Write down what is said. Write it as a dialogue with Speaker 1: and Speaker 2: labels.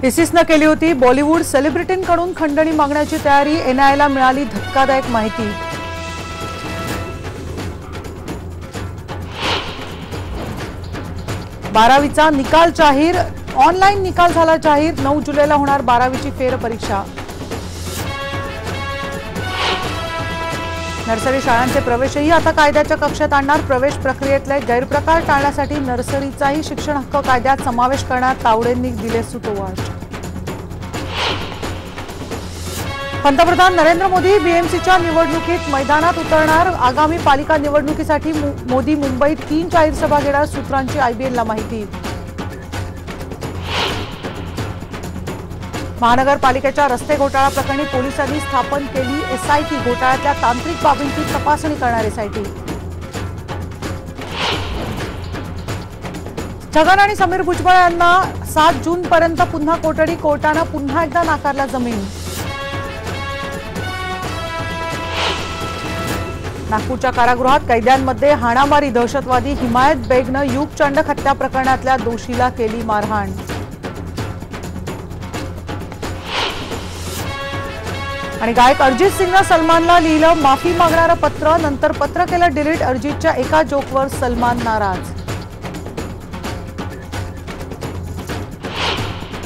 Speaker 1: इसिसनं केली होती बॉलिवूड सेलिब्रिटींकडून खंडणी मागण्याची तयारी। एनआयला मिळाली धक्कादायक माहिती। बारावीचा निकाल जाहीर। ऑनलाईन निकाल झाला जाहीर। 9 जुलैला होणार बारावीची फेरपरीक्षा। नर्सरी शाळांचे प्रवेशही आता कायद्याच्या कक्षेत आणणार। प्रवेश प्रक्रियेतले गैरप्रकार टाळण्यासाठी नर्सरीचाही शिक्षण हक्क कायद्यात समावेश करण्यात तावडेंनी दिले सुतोवाच। पंतप्रधान नरेंद्र मोदी बीएमसीच्या निवडणुकीत मैदानात उतरणार। आगामी पालिका निवडणुकीसाठी मोदी मुंबईत 3 जाहीर सभा घेणार। सूत्रांची आयबीएनला माहिती। महानगरपालिकेच्या रस्ते घोटाळा प्रकरणी पोलिसांनी स्थापन केली एसआयटी। घोटाळ्यातल्या तांत्रिक बाबींची तपासणी करणार एसआयटी। छगन आणि समीर भुजबळ यांना 7 जून पर्यंत पुन्हा कोठडी। कोर्टानं पुन्हा एकदा नाकारला जमीन। नागपूरच्या कारागृहात कैद्यांमध्ये हाणामारी। दहशतवादी हिमायत बेगनं युग चंडक हत्या प्रकरणातल्या दोषीला केली मारहाण। आणि गायक अरिजित सिंगनं सलमानला लिहिलं माफी मागणारं पत्र। नंतर पत्र केलं डिलीट। अरिजितच्या एका जोकवर सलमान नाराज।